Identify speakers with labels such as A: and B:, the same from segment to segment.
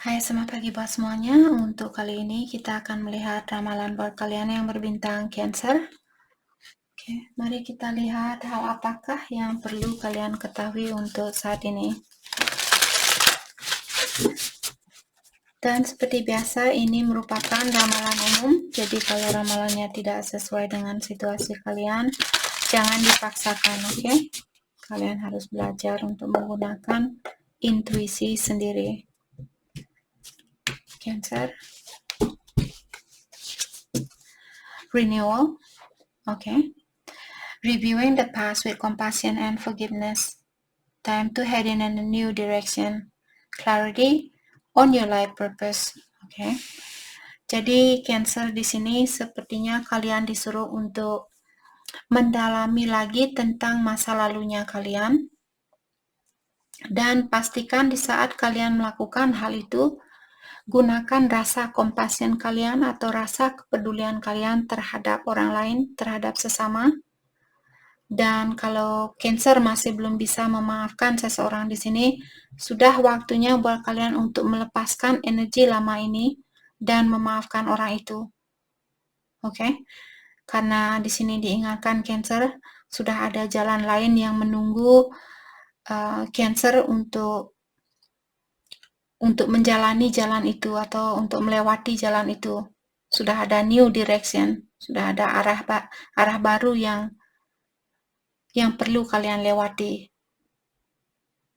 A: Hai, selamat pagi buat semuanya. Untuk kali ini kita akan melihat ramalan buat kalian yang berbintang Cancer. Oke, mari kita lihat hal apakah yang perlu kalian ketahui untuk saat ini. Dan seperti biasa, ini merupakan ramalan umum. Jadi kalau ramalannya tidak sesuai dengan situasi kalian, jangan dipaksakan, oke? Kalian harus belajar untuk menggunakan intuisi sendiri. Cancer. Renewal. Okay. Reviewing the past with compassion and forgiveness. Time to head in a new direction. Clarity on your life purpose. Okay. Jadi Cancer di sini sepertinya kalian disuruh untuk mendalami lagi tentang masa lalunya kalian. Dan pastikan di saat kalian melakukan hal itu, gunakan rasa compassion kalian atau rasa kepedulian kalian terhadap orang lain, terhadap sesama. Dan kalau Cancer masih belum bisa memaafkan seseorang di sini, sudah waktunya buat kalian untuk melepaskan energi lama ini dan memaafkan orang itu. Oke? Karena di sini diingatkan Cancer, sudah ada jalan lain yang menunggu Cancer untuk menjalani jalan itu atau untuk melewati jalan itu. Sudah ada new direction, sudah ada arah baru yang perlu kalian lewati.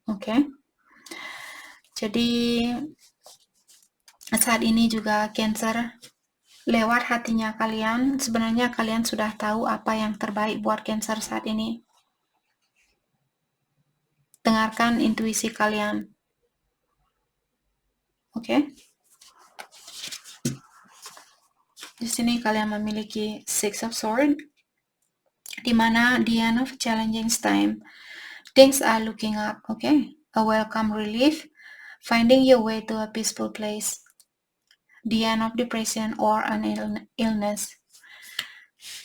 A: Oke. Jadi saat ini juga Cancer, lewat hatinya kalian, sebenarnya kalian sudah tahu apa yang terbaik buat Cancer saat ini. Dengarkan intuisi kalian. Oke. Di sini kalian memiliki Six of Swords, di mana the end of challenging time, things are looking up, okay? A welcome relief, finding your way to a peaceful place, the end of depression or an illness.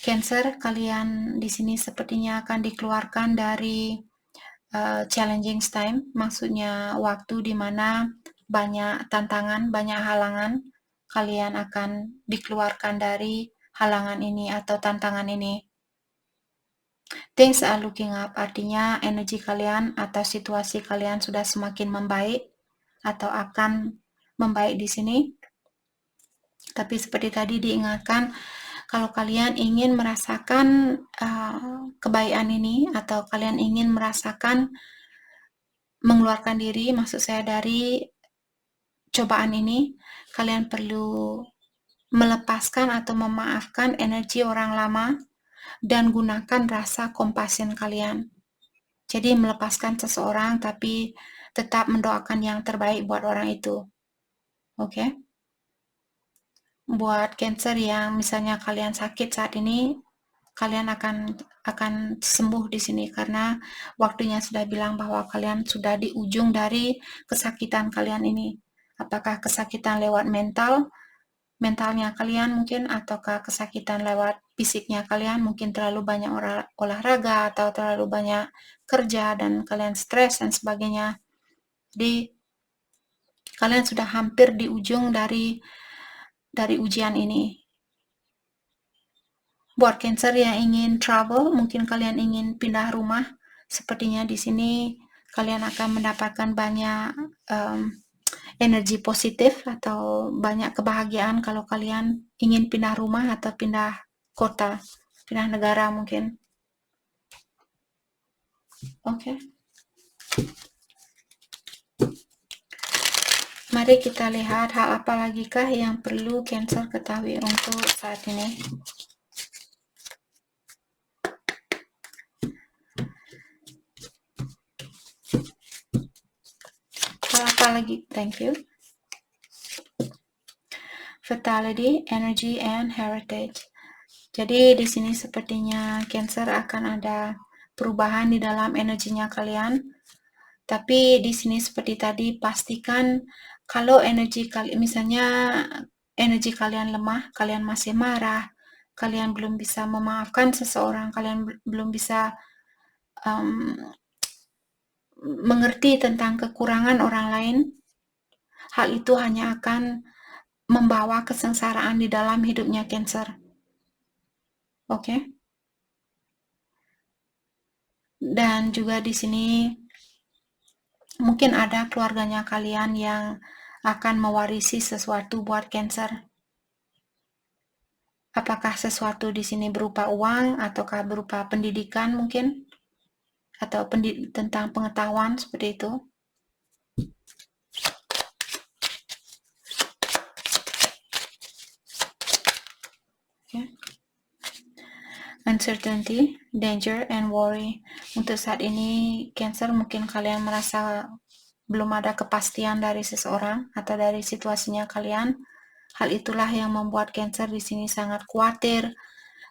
A: Cancer, kalian di sini sepertinya akan dikeluarkan dari challenging time, maksudnya waktu di mana banyak tantangan, banyak halangan, kalian akan dikeluarkan dari halangan ini atau tantangan ini. Things are looking up, artinya energi kalian atau situasi kalian sudah semakin membaik atau akan membaik di sini. Tapi seperti tadi diingatkan, kalau kalian ingin merasakan kebaikan ini atau kalian ingin merasakan mengeluarkan diri, maksud saya dari cobaan ini, kalian perlu melepaskan atau memaafkan energi orang lama dan gunakan rasa compassion kalian. Jadi melepaskan seseorang tapi tetap mendoakan yang terbaik buat orang itu. Oke? Buat Cancer yang misalnya kalian sakit saat ini, kalian akan sembuh di sini karena waktunya sudah bilang bahwa kalian sudah di ujung dari kesakitan kalian ini. Apakah kesakitan lewat mentalnya kalian mungkin, ataukah kesakitan lewat fisiknya kalian, mungkin terlalu banyak olahraga atau terlalu banyak kerja dan kalian stres dan sebagainya. Jadi kalian sudah hampir di ujung dari ujian ini. Buat Cancer yang ingin travel, mungkin kalian ingin pindah rumah, sepertinya di sini kalian akan mendapatkan banyak energi positif atau banyak kebahagiaan kalau kalian ingin pindah rumah atau pindah kota, pindah negara mungkin. Oke. Mari kita lihat hal apa lagi kah yang perlu Cancer ketahui untuk saat ini. Hal apa lagi? Thank you. Vitality, energy, and heritage. Jadi di sini sepertinya Cancer akan ada perubahan di dalam energinya kalian. Tapi di sini seperti tadi pastikan kalau misalnya energi kalian lemah, kalian masih marah, kalian belum bisa memaafkan seseorang, kalian belum bisa mengerti tentang kekurangan orang lain, hal itu hanya akan membawa kesengsaraan di dalam hidupnya Cancer. Oke. Dan juga di sini mungkin ada keluarganya kalian yang akan mewarisi sesuatu buat Cancer. Apakah sesuatu di sini berupa uang ataukah berupa pendidikan mungkin? Atau tentang pengetahuan seperti itu. Okay. Uncertainty, danger, and worry. Untuk saat ini, Cancer mungkin kalian merasa belum ada kepastian dari seseorang atau dari situasinya kalian. Hal itulah yang membuat Cancer di sini sangat khawatir,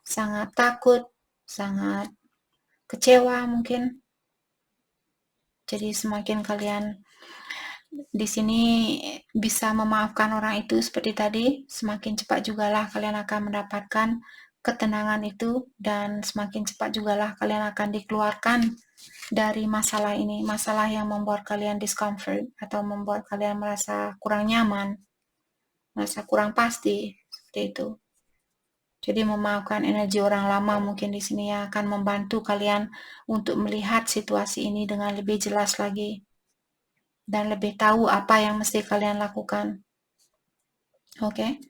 A: sangat takut, sangat kecewa mungkin. Jadi semakin kalian di sini bisa memaafkan orang itu seperti tadi, semakin cepat jugalah kalian akan mendapatkan ketenangan itu, dan semakin cepat jugalah kalian akan dikeluarkan dari masalah ini, masalah yang membuat kalian discomfort atau membuat kalian merasa kurang nyaman, merasa kurang pasti, seperti itu. Jadi memaafkan energi orang lama mungkin di sini yang akan membantu kalian untuk melihat situasi ini dengan lebih jelas lagi dan lebih tahu apa yang mesti kalian lakukan. Oke.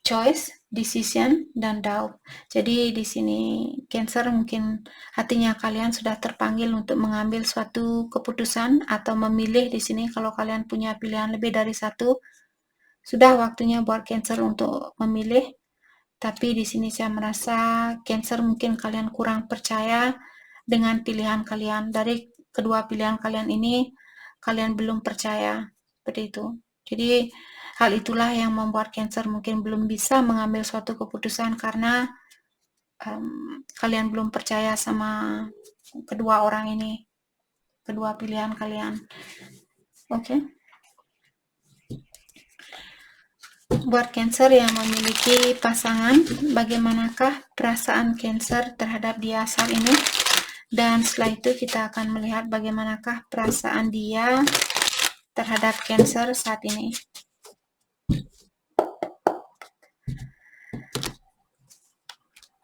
A: Choice, decision, dan doubt. Jadi di sini Cancer mungkin hatinya kalian sudah terpanggil untuk mengambil suatu keputusan atau memilih di sini. Kalau kalian punya pilihan lebih dari satu, sudah waktunya buat Cancer untuk memilih. Tapi di sini saya merasa Cancer mungkin kalian kurang percaya dengan pilihan kalian. Dari kedua pilihan kalian ini, kalian belum percaya seperti itu. Jadi hal itulah yang membuat Cancer mungkin belum bisa mengambil suatu keputusan karena kalian belum percaya sama kedua orang ini, kedua pilihan kalian. Oke. Buat Cancer yang memiliki pasangan, bagaimanakah perasaan Cancer terhadap dia saat ini? Dan setelah itu kita akan melihat bagaimanakah perasaan dia terhadap Cancer saat ini.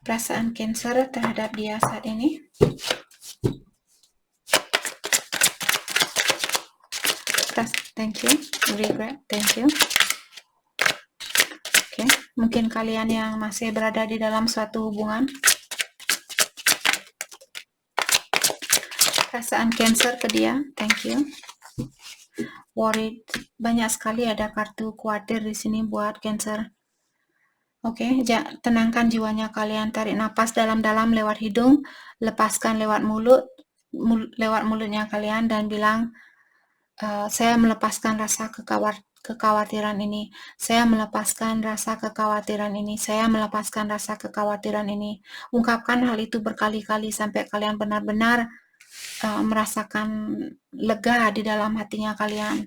A: Perasaan Cancer terhadap dia saat ini. Thank you. Regret. Thank you. Oke, mungkin kalian yang masih berada di dalam suatu hubungan. Perasaan Cancer ke dia. Thank you. Worried. Banyak sekali ada kartu khawatir di sini buat Cancer. Oke, tenangkan jiwanya kalian, tarik napas dalam-dalam lewat hidung, lepaskan lewat mulutnya kalian dan bilang, saya melepaskan rasa kekhawatiran ini, saya melepaskan rasa kekhawatiran ini, saya melepaskan rasa kekhawatiran ini. Ungkapkan hal itu berkali-kali sampai kalian benar-benar merasakan lega di dalam hatinya kalian.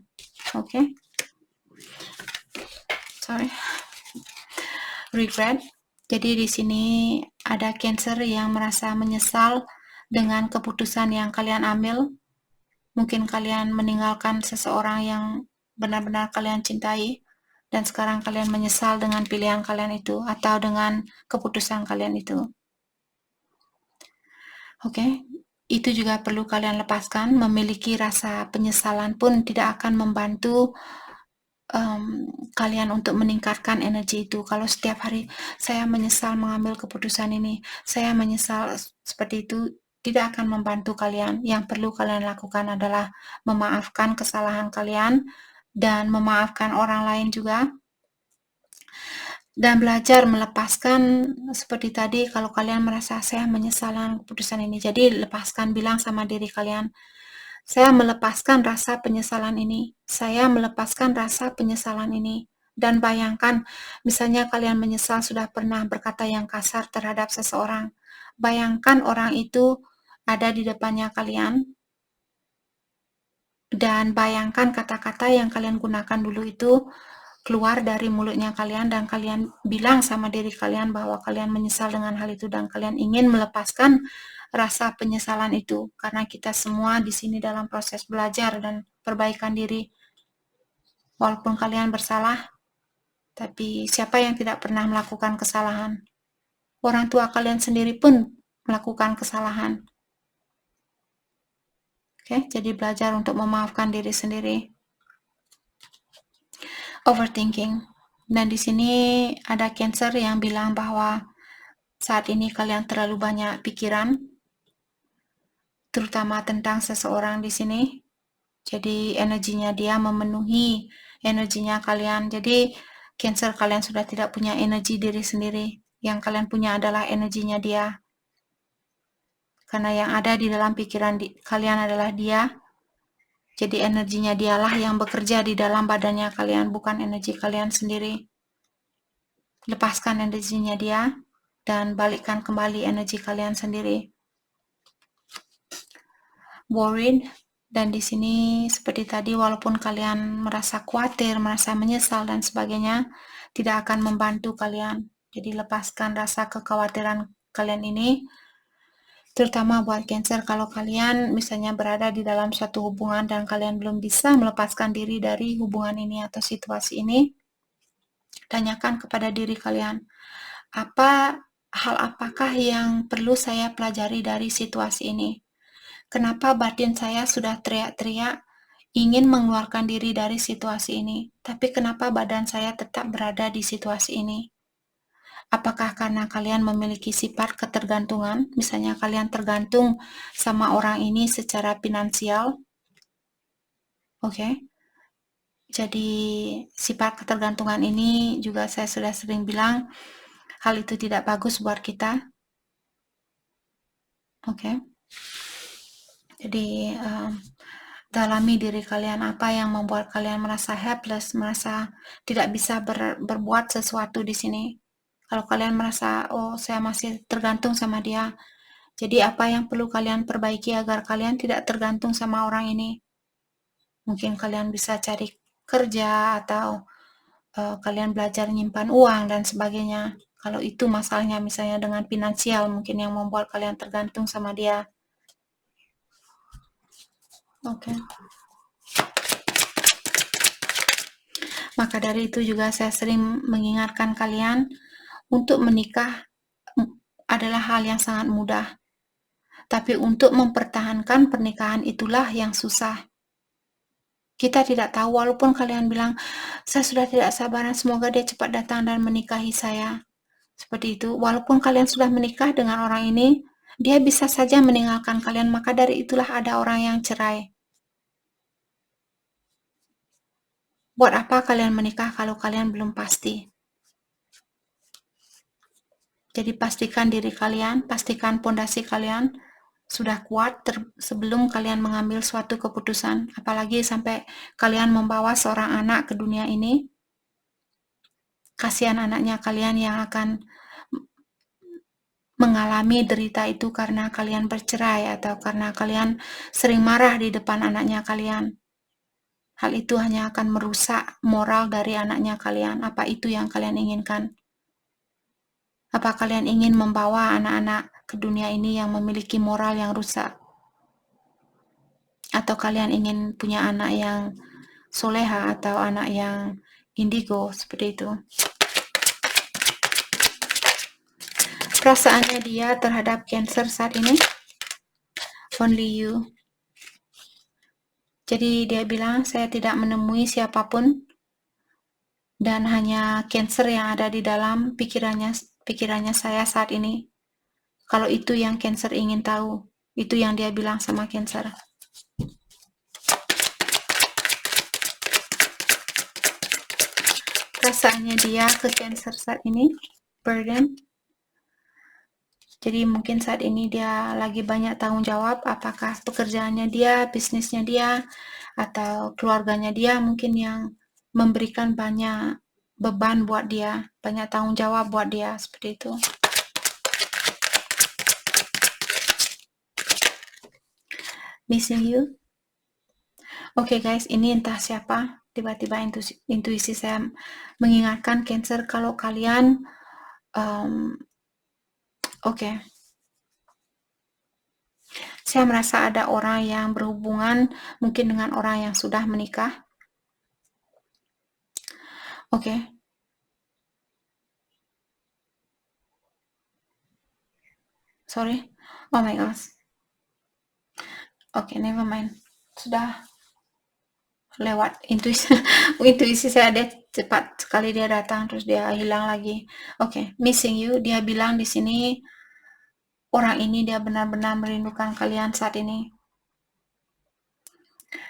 A: Oke. Sorry. Regret. Jadi di sini ada Cancer yang merasa menyesal dengan keputusan yang kalian ambil. Mungkin kalian meninggalkan seseorang yang benar-benar kalian cintai dan sekarang kalian menyesal dengan pilihan kalian itu atau dengan keputusan kalian itu. Oke. Itu juga perlu kalian lepaskan. Memiliki rasa penyesalan pun tidak akan membantu kalian untuk meningkatkan energi itu. Kalau setiap hari saya menyesal mengambil keputusan ini, saya menyesal seperti itu, tidak akan membantu kalian. Yang perlu kalian lakukan adalah memaafkan kesalahan kalian dan memaafkan orang lain juga, dan belajar melepaskan. Seperti tadi, kalau kalian merasa saya menyesal dengan keputusan ini, jadi lepaskan, bilang sama diri kalian, saya melepaskan rasa penyesalan ini. Saya melepaskan rasa penyesalan ini. Dan bayangkan, misalnya kalian menyesal sudah pernah berkata yang kasar terhadap seseorang. Bayangkan orang itu ada di depannya kalian. Dan bayangkan kata-kata yang kalian gunakan dulu itu keluar dari mulutnya kalian dan kalian bilang sama diri kalian bahwa kalian menyesal dengan hal itu dan kalian ingin melepaskan rasa penyesalan itu, karena kita semua di sini dalam proses belajar dan perbaikan diri. Walaupun kalian bersalah, tapi siapa yang tidak pernah melakukan kesalahan? Orang tua kalian sendiri pun melakukan kesalahan. Oke, jadi belajar untuk memaafkan diri sendiri. Overthinking. Dan di sini ada Cancer yang bilang bahwa saat ini kalian terlalu banyak pikiran, terutama tentang seseorang di sini. Jadi energinya dia memenuhi energinya kalian. Jadi Cancer, kalian sudah tidak punya energi diri sendiri. Yang kalian punya adalah energinya dia. Karena yang ada di dalam pikiran kalian adalah dia. Jadi energinya dialah yang bekerja di dalam badannya kalian, bukan energi kalian sendiri. Lepaskan energinya dia dan balikkan kembali energi kalian sendiri. Worried, dan di sini seperti tadi, walaupun kalian merasa khawatir, merasa menyesal dan sebagainya, tidak akan membantu kalian. Jadi lepaskan rasa kekhawatiran kalian ini, terutama buat Cancer. Kalau kalian misalnya berada di dalam suatu hubungan dan kalian belum bisa melepaskan diri dari hubungan ini atau situasi ini, tanyakan kepada diri kalian, hal apakah yang perlu saya pelajari dari situasi ini? Kenapa batin saya sudah teriak-teriak ingin mengeluarkan diri dari situasi ini, tapi kenapa badan saya tetap berada di situasi ini? Apakah karena kalian memiliki sifat ketergantungan, misalnya kalian tergantung sama orang ini secara finansial? Oke. Jadi sifat ketergantungan ini juga saya sudah sering bilang, hal itu tidak bagus buat kita. Oke. Jadi dalami diri kalian, apa yang membuat kalian merasa helpless, merasa tidak bisa berbuat sesuatu di sini. Kalau kalian merasa, oh saya masih tergantung sama dia, jadi apa yang perlu kalian perbaiki agar kalian tidak tergantung sama orang ini? Mungkin kalian bisa cari kerja atau kalian belajar nyimpan uang dan sebagainya. Kalau itu masalahnya misalnya dengan finansial mungkin yang membuat kalian tergantung sama dia. Oke. Maka dari itu juga saya sering mengingatkan kalian untuk menikah adalah hal yang sangat mudah. Tapi untuk mempertahankan pernikahan itulah yang susah. Kita tidak tahu, walaupun kalian bilang, saya sudah tidak sabaran, semoga dia cepat datang dan menikahi saya. Seperti itu, walaupun kalian sudah menikah dengan orang ini, dia bisa saja meninggalkan kalian, maka dari itulah ada orang yang cerai. Buat apa kalian menikah kalau kalian belum pasti? Jadi pastikan diri kalian, pastikan pondasi kalian sudah kuat sebelum kalian mengambil suatu keputusan, apalagi sampai kalian membawa seorang anak ke dunia ini. Kasihan anaknya kalian yang akan mengalami derita itu karena kalian bercerai atau karena kalian sering marah di depan anaknya kalian. Hal itu hanya akan merusak moral dari anaknya kalian. Apa itu yang kalian inginkan? Apa kalian ingin membawa anak-anak ke dunia ini yang memiliki moral yang rusak? Atau kalian ingin punya anak yang soleha atau anak yang indigo, seperti itu? Perasaannya dia terhadap Cancer saat ini, only you. Jadi dia bilang, saya tidak menemui siapapun dan hanya Cancer yang ada di dalam pikirannya saya saat ini. Kalau itu yang Cancer ingin tahu, itu yang dia bilang sama Cancer. Perasaannya dia ke Cancer saat ini, burden. Jadi mungkin saat ini dia lagi banyak tanggung jawab, apakah pekerjaannya dia, bisnisnya dia, atau keluarganya dia mungkin yang memberikan banyak beban buat dia, banyak tanggung jawab buat dia, seperti itu. Missing you. Oke guys, ini entah siapa, tiba-tiba intuisi saya mengingatkan Cancer kalau kalian oke. Saya merasa ada orang yang berhubungan mungkin dengan orang yang sudah menikah. Okay. Sorry. Oh my gosh. Okay, never mind. Sudah lewat intuisi. Intuisi saya, dia cepat sekali dia datang terus dia hilang lagi. Okay, missing you. Dia bilang di sini orang ini dia benar-benar merindukan kalian saat ini.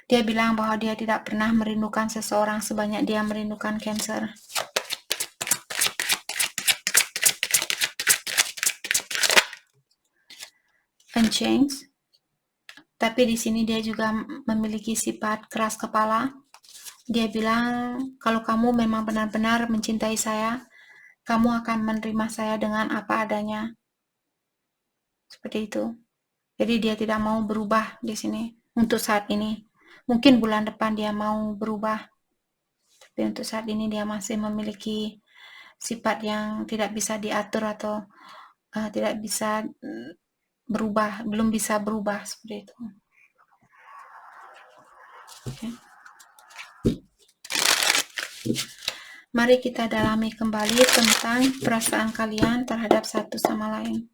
A: Dia bilang bahwa dia tidak pernah merindukan seseorang sebanyak dia merindukan Cancer. Unchanged. Tapi di sini dia juga memiliki sifat keras kepala. Dia bilang, kalau kamu memang benar-benar mencintai saya, kamu akan menerima saya dengan apa adanya. Seperti itu. Jadi dia tidak mau berubah di sini untuk saat ini. Mungkin bulan depan dia mau berubah. Tapi untuk saat ini dia masih memiliki sifat yang tidak bisa diatur atau tidak bisa berubah, belum bisa berubah seperti itu. Okay. Mari kita dalami kembali tentang perasaan kalian terhadap satu sama lain.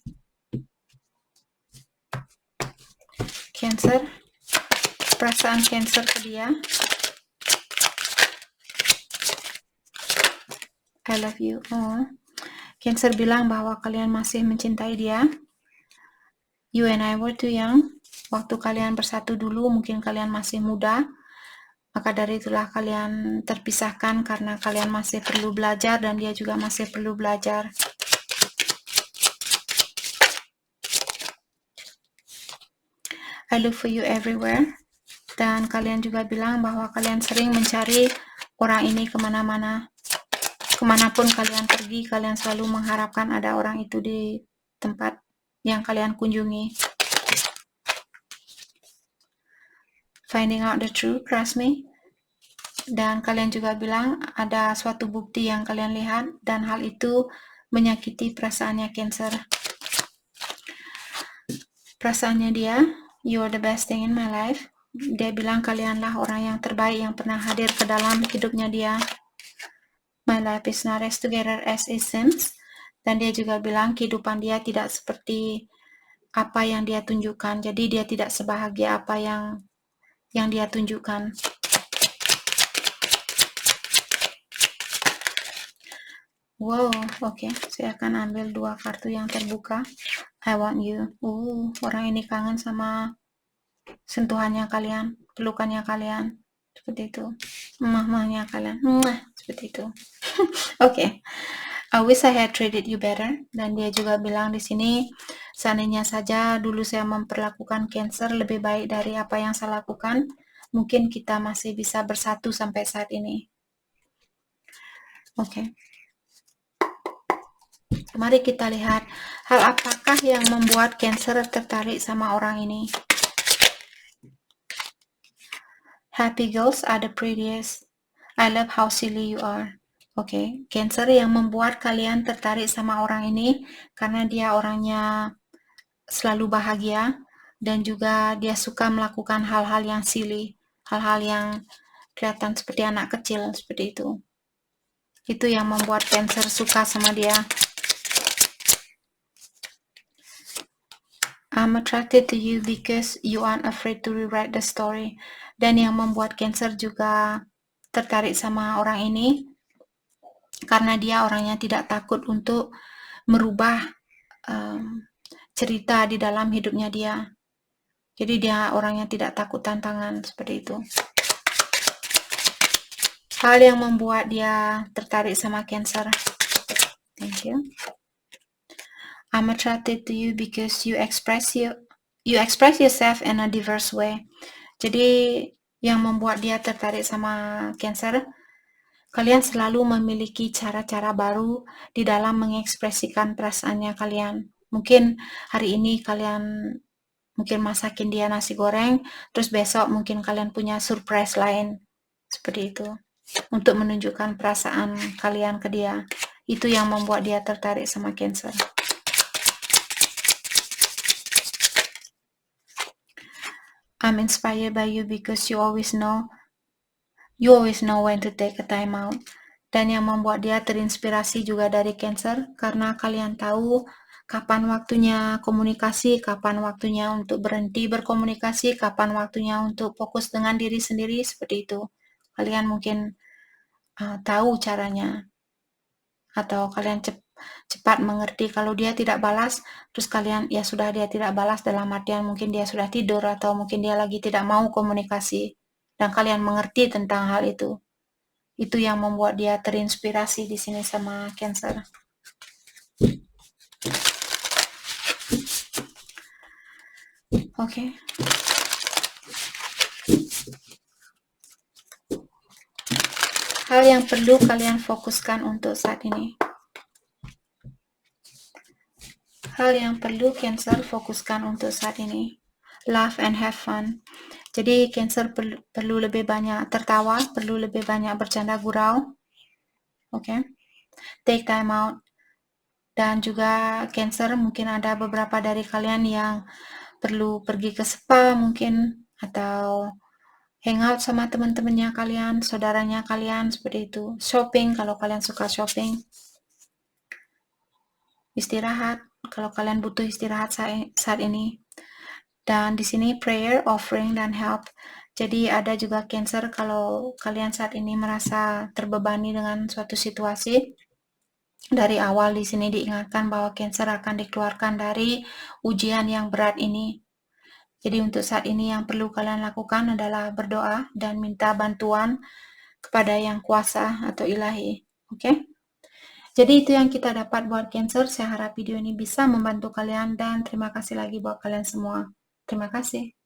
A: Cancer, perasaan Cancer ke dia. I love you. Oh. Cancer bilang bahwa kalian masih mencintai dia. You and I were too young. Waktu kalian bersatu dulu, mungkin kalian masih muda. Maka dari itulah kalian terpisahkan karena kalian masih perlu belajar dan dia juga masih perlu belajar. I look for you everywhere. Dan kalian juga bilang bahwa kalian sering mencari orang ini kemana-mana. Kemanapun kalian pergi, kalian selalu mengharapkan ada orang itu di tempat yang kalian kunjungi. Finding out the truth, trust me. Dan kalian juga bilang ada suatu bukti yang kalian lihat dan hal itu menyakiti perasaannya Cancer. Perasaannya dia, you're the best thing in my life. Dia bilang kalianlah orang yang terbaik yang pernah hadir ke dalam hidupnya dia. My life is not as together as it seems. Dan dia juga bilang kehidupan dia tidak seperti apa yang dia tunjukkan. Jadi dia tidak sebahagia apa yang dia tunjukkan. Wow, oke. Saya akan ambil 2 kartu yang terbuka. I want you. Orang ini kangen sama sentuhannya kalian, pelukannya kalian. Seperti itu. Mah-mahnya kalian. Seperti itu. Oke. I wish I had treated you better. Dan dia juga bilang di sini, seandainya saja dulu saya memperlakukan Cancer lebih baik dari apa yang saya lakukan, mungkin kita masih bisa bersatu sampai saat ini. Oke. Mari kita lihat hal apakah yang membuat Cancer tertarik sama orang ini. Happy girls are the prettiest. I love how silly you are. Oke, Cancer yang membuat kalian tertarik sama orang ini karena dia orangnya selalu bahagia dan juga dia suka melakukan hal-hal yang silly, hal-hal yang kelihatan seperti anak kecil, seperti itu. Itu yang membuat Cancer suka sama dia. I'm attracted to you because you aren't afraid to rewrite the story. Dan yang membuat Cancer juga tertarik sama orang ini karena dia orangnya tidak takut untuk merubah cerita di dalam hidupnya dia. Jadi dia orangnya tidak takut tantangan, seperti itu. Hal yang membuat dia tertarik sama Cancer. Thank you. I'm attracted to you because you express yourself in a diverse way. Jadi yang membuat dia tertarik sama Cancer, kalian selalu memiliki cara-cara baru di dalam mengekspresikan perasaannya kalian. Mungkin hari ini kalian masakin dia nasi goreng, terus besok mungkin kalian punya surprise lain. Seperti itu. Untuk menunjukkan perasaan kalian ke dia. Itu yang membuat dia tertarik sama Cancer. I'm inspired by you because you always know when to take a time out. dan yang membuat dia terinspirasi juga dari Cancer, karena kalian tahu kapan waktunya komunikasi, kapan waktunya untuk berhenti berkomunikasi, kapan waktunya untuk fokus dengan diri sendiri, seperti itu. Kalian mungkin tahu caranya, atau kalian cepat mengerti kalau dia tidak balas, terus kalian ya sudah, dia tidak balas dalam artian mungkin dia sudah tidur atau mungkin dia lagi tidak mau komunikasi, dan kalian mengerti tentang hal itu. Itu yang membuat dia terinspirasi di sini sama Cancer. Oke. Hal yang perlu kalian fokuskan untuk saat ini. Hal yang perlu Cancer fokuskan untuk saat ini. Laugh and have fun. Jadi Cancer perlu lebih banyak tertawa, perlu lebih banyak bercanda gurau. Oke. Take time out. Dan juga Cancer, mungkin ada beberapa dari kalian yang perlu pergi ke spa mungkin, atau hangout sama teman-temannya kalian, saudaranya kalian, seperti itu. Shopping kalau kalian suka shopping. Istirahat kalau kalian butuh istirahat saat ini. Dan di sini prayer, offering, dan help. Jadi ada juga Cancer kalau kalian saat ini merasa terbebani dengan suatu situasi. Dari awal di sini diingatkan bahwa Cancer akan dikeluarkan dari ujian yang berat ini. Jadi untuk saat ini yang perlu kalian lakukan adalah berdoa dan minta bantuan kepada yang kuasa atau ilahi. Oke? Jadi itu yang kita dapat buat Cancer. Saya harap video ini bisa membantu kalian, dan terima kasih lagi buat kalian semua. Terima kasih.